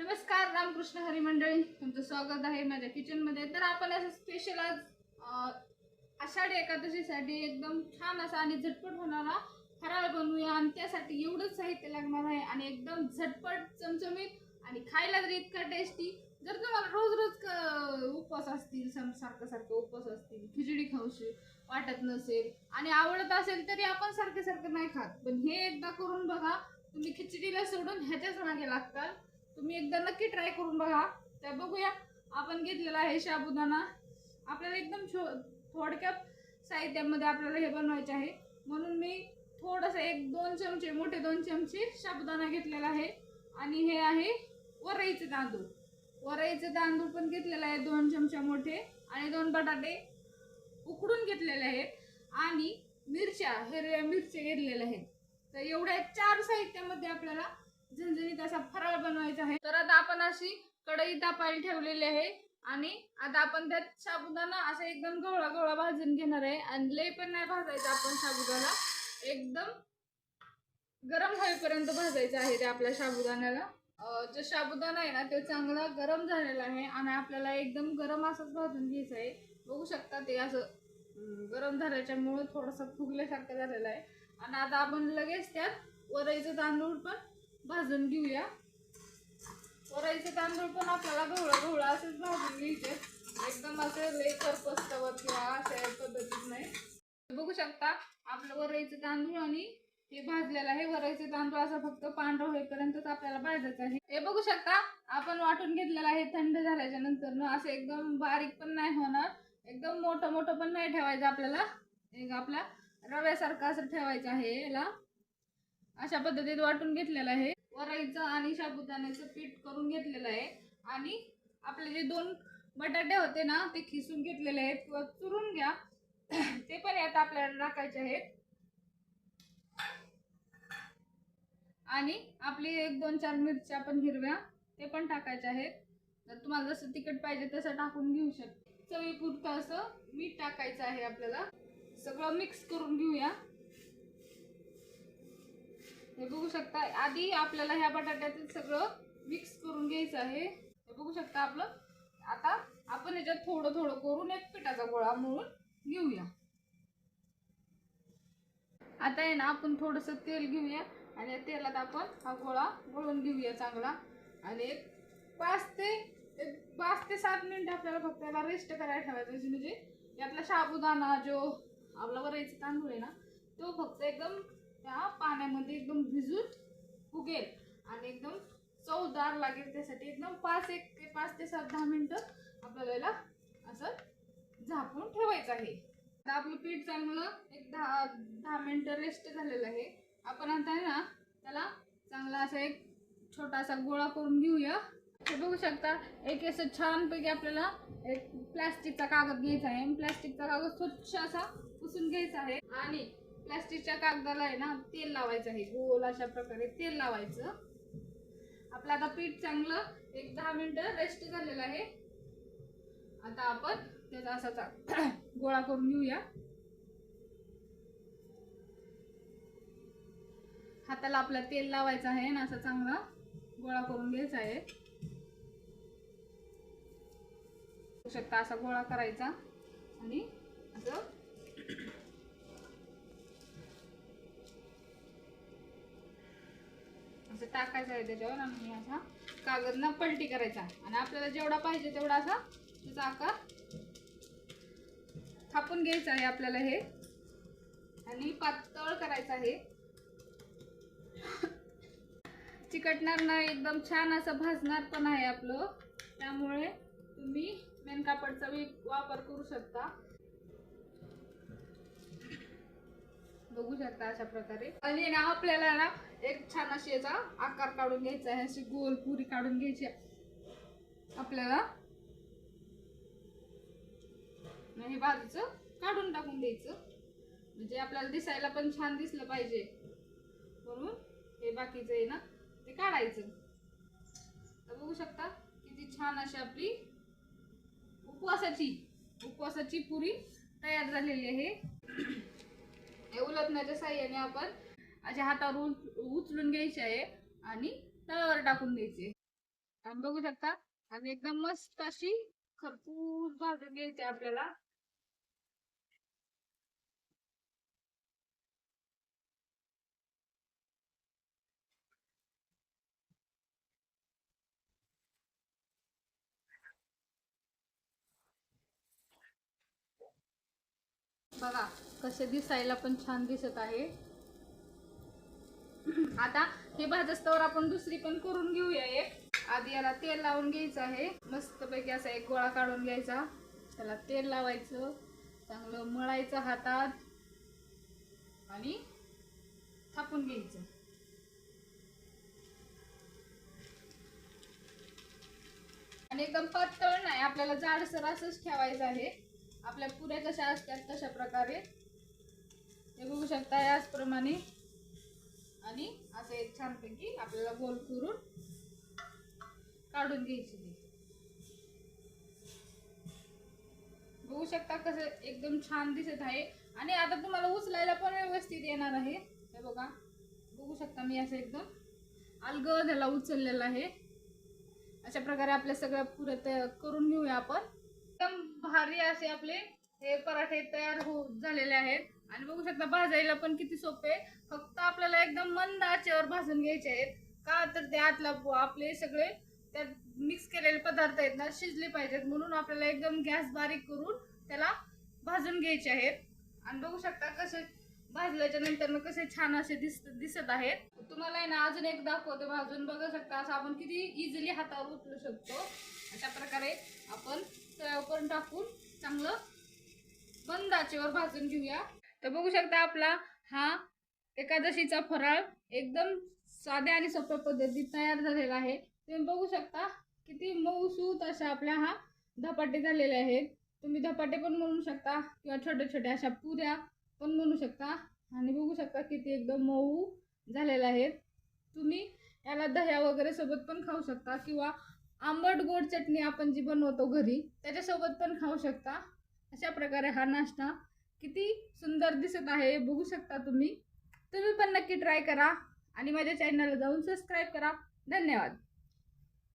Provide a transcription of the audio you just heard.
नमस्कार, रामकृष्ण हरी मंडळी, तुमचं स्वागत आहे माझ्या किचन मध्ये। तर आपण असं स्पेशल आज आषाढी एकादशीसाठी एकदम छान असा आणि झटपट होणारा फराळ बनवूया। आणि त्यासाठी एवढंच साहित्य लागणार आहे आणि एकदम झटपट, चमचमीत आणि खायला तर इतका टेस्टी। जर तुम्हाला रोज रोज उपवास असतील, सारखं उपवास असतील, खिचडी खाऊशी वाटत नसेल आणि आवडत असेल तरी आपण सारखं नाही खात, पण हे एकदा करून बघा, तुम्ही खिचडीला सोडून ह्याच्याच मागे लागताल। तुम्ही एकदा नक्की ट्राय करून बघा। तर बघूया, आपण घेतलेला आहे साबुदाणा। आपल्याला एकदम थोडक्यात साहित्यामध्ये आपल्याला हे बनवायचे आहे, म्हणून मी थोडंसं 1-2 चमचे, मोठे 2 चमचे साबुदाणा घेतलेला आहे। आणि हे आहे वरईचे तांदूळ। वरईचे तांदूळ पण घेतलेला आहे 2 चमचे मोठे, आणि 2 बटाटे उकडून घेतलेले आहेत, आणि मिरच्या, हिरव्या मिरच्या घेतलेल्या आहेत। तर एवढ्या 4 साहित्यामध्ये आपल्याला झणझणीत असा फराळ बनवायचा आहे। तर आता आपण अशी कढई तापायला ठेवलेली आहे, आणि आता आपण त्यात साबुदाणा असं एकदम गवळा भाजून घेणार आहे। आणि लय पण नाही भाजायचा आपण साबुदाणा, एकदम गरम होईपर्यंत भाजायचा आहे ते आपल्या साबुदाण्याला। जो साबुदाणा आहे ना, तो चांगला गरम झालेला आहे, आणि आपल्याला एकदम गरम असंच भाजून घ्यायचं आहे। बघू शकता ते असं गरम झाल्याच्यामुळे थोडंसं फुगल्यासारखं झालेलं आहे। आणि आता आपण लगेच त्यात वरईचं तांदूळ पण भाजून घेऊया। वरईचे तांदूळ पण आपल्याला गवळा असंच भाजून घ्यायचे, एकदम असं लय करपस्तवर किंवा अशा पद्धतीत नाही। बघू शकता आपलं वरईचे तांदूळ आणि हे भाजलेलं आहे। वरईचे तांदूळ असं फक्त पांढरं होईपर्यंतच आपल्याला भाजायचं आहे। हे बघू शकता आपण वाटून घेतलेलं आहे। थंड झाल्याच्या नंतर ना असं एकदम बारीक पण नाही होणार, एकदम मोठं पण नाही ठेवायचं आपल्याला, एक आपला रव्यासारखं असं ठेवायचं आहे। याला अशा पद्धतीत वाटून घेतलेलं आहे। वरईचं आणि साबुदाण्याचं पीठ करून घेतलेलं आहे, आणि आपले जे 2 बटाटे होते ना, ते खिसून घेतलेले आहेत किंवा चुरून घ्या, ते पण यात आपल्याला टाकायचे आहेत। आणि आपली 1-2-4 मिरच्या पण हिरव्या, ते पण टाकायच्या आहेत। जर तुम्हाला जसं तिखट पाहिजे तसं टाकून घेऊ शकता। चवीपुरतं असं मीठ टाकायचं आहे आपल्याला। सगळं मिक्स करून घेऊया। हे बघू शकता आधी आपल्याला ह्या बटाट्याचं सगळं मिक्स करून घ्यायचं आहे। हे बघू शकता आपलं। आता आपण याच्यात थोडं करून एक पिठाचा गोळा मळून घेऊया। आता आहे ना, आपण थोडंसं तेल घेऊया, आणि तेलात आपण हा गोळा मळून घेऊया चांगला। आणि 5 ते 7 मिनिट आपल्याला फक्त याला रेस्ट करायला ठेवायचं, म्हणजे यातला साबुदाणा जो आपला वरईचा तांदूळ आहे ना, तो फक्त एकदम त्या पाण्यामध्ये एकदम भिजून फुगेल आणि एकदम चवदार लागेल। त्यासाठी एकदम 5 ते 7-10 मिनिटं आपल्याला याला असं झाकून ठेवायचं आहे। आता आपलं पीठ चांगलं एक 10 मिनिटं रेस्ट झालेलं आहे। आपण आता आहे ना, त्याला चांगला असा एक छोटासा गोळा करून घेऊया। हे बघू शकता एक असं छानपैकी आपल्याला एक प्लास्टिकचा कागद घ्यायचा आहे। प्लास्टिकचा कागद स्वच्छ असा पुसून घ्यायचा आहे, आणि प्लास्टिकच्या कागदाला आहे ना तेल लावायचं आहे, गोल अशा प्रकारे तेल लावायचं। आपलं आता पीठ चांगलं एक 10 मिनिटं रेस्ट झालेलं आहे। आता आपण त्याचा असा गोळा करून घेऊया। हाताला आपला तेल लावायचं आहे आणि असा चांगला गोळा करून घ्यायचा आहे। बघू शकता असा गोळा करायचा, आणि असं टाकायचं आहे त्याच्यावर, आणि असा कागद ना पलटी करायचा, आणि आपल्याला जेवढा पाहिजे तेवढा असा त्याचा आकार थापून घ्यायचा आहे आपल्याला हे, आणि पातळ करायचं आहे। चिकटणार नाही, एकदम छान असं भाजणार पण आहे आपलं, त्यामुळे तुम्ही मेन कापडचा वापर करू शकता। बघू शकता अशा प्रकारे। आणि ना आपल्याला ना एक छान अशी याचा आकार काढून घ्यायचा आहे, अशी गोल पुरी काढून घ्यायची आपल्याला। हे बाजूचं काढून टाकून द्यायचं, म्हणजे आपल्याला दिसायला पण छान दिसलं पाहिजे, म्हणून हे बाकीचं आहे ना ते काढायचं। तर बघू शकता किती छान अशी आपली उपवासाची पुरी तयार झालेली आहे। उलटण्याच्या साहाय्याने आपण अशा हातावर उचलून घ्यायचे आहे, आणि तव्यावर टाकून द्यायचे। आणि बघू शकता आणि एकदम मस्त अशी खरपूस भाजून घ्यायची आपल्याला. बघा कसे दिसायला पण छान दिसत आहे. आता हे भाजस्तवर आपण दुसरी पण करून घेऊया एक. आधी याला तेल लावून घ्यायचं आहे. मस्तपैकी असा एक गोळा काढून घ्यायचा, त्याला तेल लावायचं, चांगलं मळायचं हातात आणि थापून घ्यायचं. आणि एकदम पातळ नाही, आपल्याला जाडसर असंच ठेवायचं आहे. आपल्या पुऱ्या कशा असतात तशा प्रकारे हे बघू शकता याचप्रमाणे. आणि असं एक छानपैकी आपल्याला गोल करून काढून घ्यायची. बघू शकता कसं एकदम छान दिसत आहे. आणि आता तुम्हाला उचलायला पण व्यवस्थित येणार आहे. हे बघा, बघू शकता मी असं एकदम अलगद ह्याला उचललेलं आहे. अशा प्रकारे आपल्या सगळ्या पुऱ्या करून घेऊया आपण. एकदम भारी असे आपले हे पराठे तयार झालेले आहेत. आणि बघू शकता भाजायला पण किती सोपे. फक्त आपल्याला एकदम मंद आचेवर भाजून घ्यायचे आहेत. का तर ते आतला आपले सगळे त्यात मिक्स केलेले पदार्थ आहेत ना शिजले पाहिजेत, म्हणून आपल्याला एकदम गॅस बारीक करून त्याला भाजून घ्यायचे आहेत. आणि बघू शकता कसे भाजल्याच्या नंतर कसे छान असे दिसत आहेत. तुम्हाला आहे ना अजून एक दाखवते भाजून. बघू शकता असं आपण किती इझिली हातावर उचलू शकतो. अशा प्रकारे आपण तव्यावर टाकून चांगलं मंद आचेवर भाजून घेऊया. तर बघू शकता आपला हा एकादशीचा फराळ एकदम साध्या आणि सोप्या पद्धतीत तयार झालेला आहे. तुम्ही बघू शकता किती मऊसूत अशा आपल्या हा धपाटे झालेले आहेत. तुम्ही धपाटे पण म्हणू शकता किंवा छोट्या छोट्या अशा पुऱ्या पण म्हणू शकता. आणि बघू शकता किती एकदम मऊ झालेले आहेत. तुम्ही याला दह्या वगैरे सोबत पण खाऊ शकता किंवा आंबट गोड चटणी आपण जी बनवतो घरी त्याच्यासोबत पण खाऊ शकता. अशा प्रकारे हा नाश्ता किती सुंदर दिसत आहे बघू शकता तुम्ही. तुम्ही पण नक्की ट्राय करा आणि माझ्या चॅनलला जाऊन सबस्क्राईब करा. धन्यवाद.